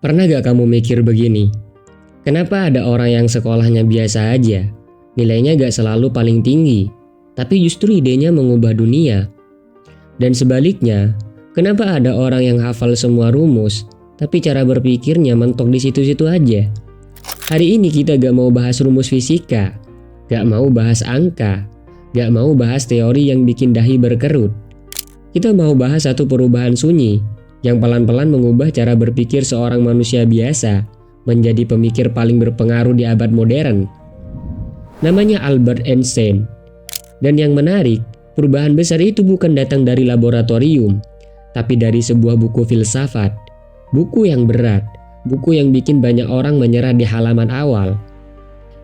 Pernah gak kamu mikir begini? Kenapa ada orang yang sekolahnya biasa aja, nilainya gak selalu paling tinggi, tapi justru idenya mengubah dunia? Dan sebaliknya, kenapa ada orang yang hafal semua rumus, tapi cara berpikirnya mentok di situ-situ aja? Hari ini kita gak mau bahas rumus fisika, gak mau bahas angka, gak mau bahas teori yang bikin dahi berkerut. Kita mau bahas satu perubahan sunyi yang pelan-pelan mengubah cara berpikir seorang manusia biasa menjadi pemikir paling berpengaruh di abad modern. Namanya Albert Einstein. Dan yang menarik, perubahan besar itu bukan datang dari laboratorium, tapi dari sebuah buku filsafat. Buku yang berat, buku yang bikin banyak orang menyerah di halaman awal.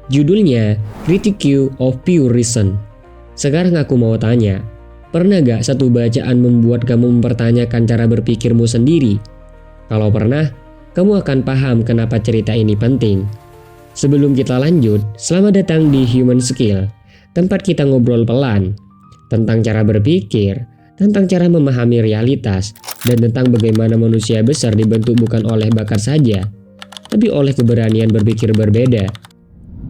Judulnya Critique of Pure Reason. Sekarang aku mau tanya, pernah gak satu bacaan membuat kamu mempertanyakan cara berpikirmu sendiri? Kalau pernah, kamu akan paham kenapa cerita ini penting. Sebelum kita lanjut, selamat datang di Human Skill, tempat kita ngobrol pelan tentang cara berpikir, tentang cara memahami realitas, dan tentang bagaimana manusia besar dibentuk bukan oleh bakat saja, tapi oleh keberanian berpikir berbeda.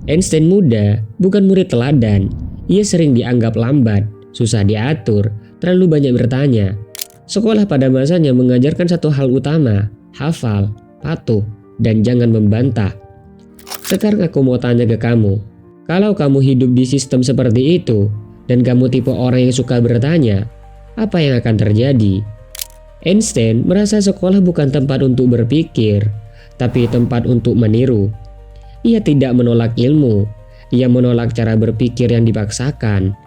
Einstein muda, bukan murid teladan. Ia sering dianggap lambat, susah diatur, terlalu banyak bertanya. Sekolah pada masanya mengajarkan satu hal utama, hafal, patuh, dan jangan membantah. Sekarang aku mau tanya ke kamu, kalau kamu hidup di sistem seperti itu, dan kamu tipe orang yang suka bertanya, apa yang akan terjadi? Einstein merasa sekolah bukan tempat untuk berpikir, tapi tempat untuk meniru. Ia tidak menolak ilmu, ia menolak cara berpikir yang dipaksakan.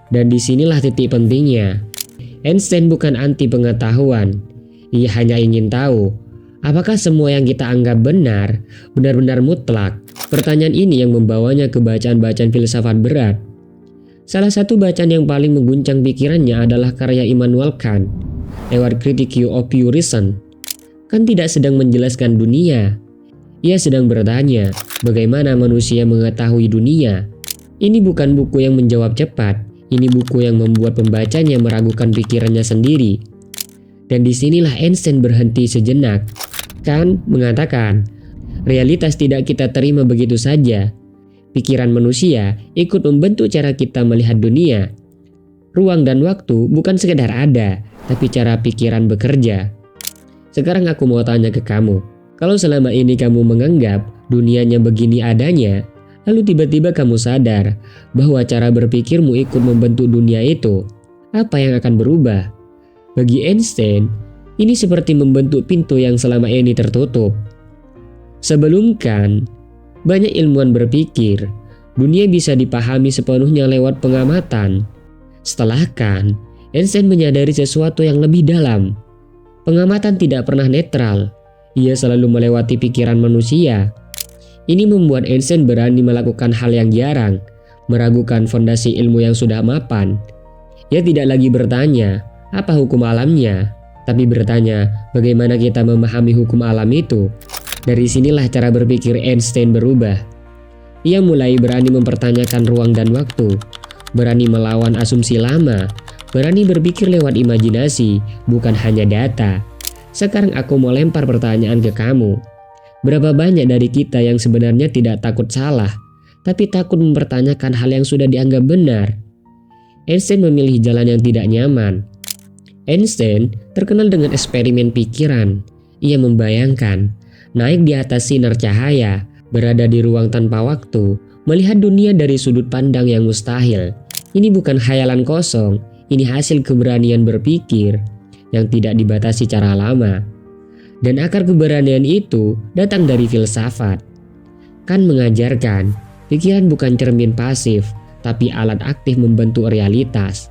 Dan disinilah titik pentingnya. Einstein bukan anti pengetahuan. Ia hanya ingin tahu, apakah semua yang kita anggap benar, benar-benar mutlak? Pertanyaan ini yang membawanya ke bacaan-bacaan filsafat berat. Salah satu bacaan yang paling mengguncang pikirannya adalah karya Immanuel Kant, lewat Critique of Pure Reason. Kant tidak sedang menjelaskan dunia. Ia sedang bertanya, bagaimana manusia mengetahui dunia? Ini bukan buku yang menjawab cepat. Ini buku yang membuat pembacanya meragukan pikirannya sendiri. Dan disinilah Einstein berhenti sejenak. Kant mengatakan, realitas tidak kita terima begitu saja. Pikiran manusia ikut membentuk cara kita melihat dunia. Ruang dan waktu bukan sekedar ada, tapi cara pikiran bekerja. Sekarang aku mau tanya ke kamu, kalau selama ini kamu menganggap dunianya begini adanya, lalu tiba-tiba kamu sadar bahwa cara berpikirmu ikut membentuk dunia itu, apa yang akan berubah? Bagi Einstein, ini seperti membentuk pintu yang selama ini tertutup. Sebelum Kant, banyak ilmuwan berpikir dunia bisa dipahami sepenuhnya lewat pengamatan. Setelah Kant, Einstein menyadari sesuatu yang lebih dalam. Pengamatan tidak pernah netral, ia selalu melewati pikiran manusia. Ini membuat Einstein berani melakukan hal yang jarang, meragukan fondasi ilmu yang sudah mapan. Ia tidak lagi bertanya, apa hukum alamnya, tapi bertanya, bagaimana kita memahami hukum alam itu. Dari sinilah cara berpikir Einstein berubah. Ia mulai berani mempertanyakan ruang dan waktu, berani melawan asumsi lama, berani berpikir lewat imajinasi, bukan hanya data. Sekarang aku mau lempar pertanyaan ke kamu. Berapa banyak dari kita yang sebenarnya tidak takut salah, tapi takut mempertanyakan hal yang sudah dianggap benar? Einstein memilih jalan yang tidak nyaman. Einstein terkenal dengan eksperimen pikiran. Ia membayangkan, naik di atas sinar cahaya, berada di ruang tanpa waktu, melihat dunia dari sudut pandang yang mustahil. Ini bukan khayalan kosong, ini hasil keberanian berpikir yang tidak dibatasi cara lama. Dan akar keberanian itu datang dari filsafat. Kant mengajarkan, pikiran bukan cermin pasif, tapi alat aktif membentuk realitas.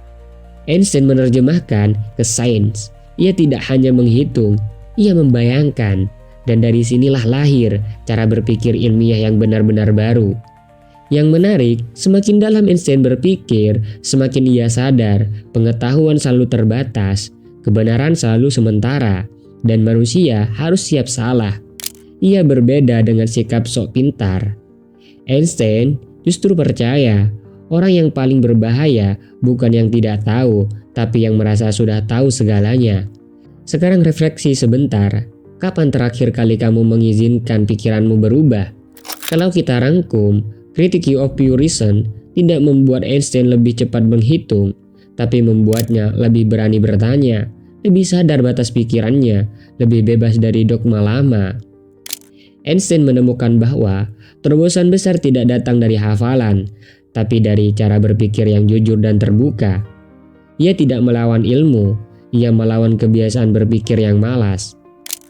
Einstein menerjemahkan ke sains. Ia tidak hanya menghitung, ia membayangkan. Dan dari sinilah lahir cara berpikir ilmiah yang benar-benar baru. Yang menarik, semakin dalam Einstein berpikir, semakin ia sadar pengetahuan selalu terbatas, kebenaran selalu sementara, dan manusia harus siap salah. Ia berbeda dengan sikap sok pintar. Einstein justru percaya orang yang paling berbahaya bukan yang tidak tahu, tapi yang merasa sudah tahu segalanya. Sekarang refleksi sebentar. Kapan terakhir kali kamu mengizinkan pikiranmu berubah? Kalau kita rangkum, Critique of Pure Reason tidak membuat Einstein lebih cepat menghitung, tapi membuatnya lebih berani bertanya, lebih sadar batas pikirannya, lebih bebas dari dogma lama. Einstein menemukan bahwa terobosan besar tidak datang dari hafalan, tapi dari cara berpikir yang jujur dan terbuka. Ia tidak melawan ilmu, ia melawan kebiasaan berpikir yang malas.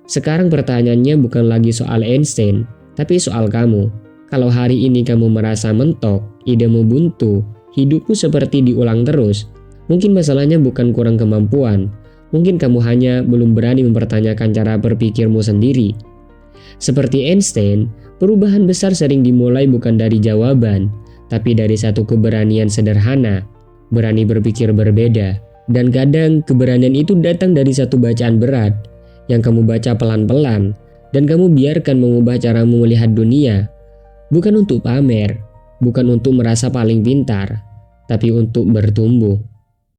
Sekarang pertanyaannya bukan lagi soal Einstein, tapi soal kamu. Kalau hari ini kamu merasa mentok, idemu buntu, hidupmu seperti diulang terus, mungkin masalahnya bukan kurang kemampuan, mungkin kamu hanya belum berani mempertanyakan cara berpikirmu sendiri. Seperti Einstein, perubahan besar sering dimulai bukan dari jawaban, tapi dari satu keberanian sederhana, berani berpikir berbeda. Dan kadang keberanian itu datang dari satu bacaan berat, yang kamu baca pelan-pelan, dan kamu biarkan mengubah caramu melihat dunia. Bukan untuk pamer, bukan untuk merasa paling pintar, tapi untuk bertumbuh.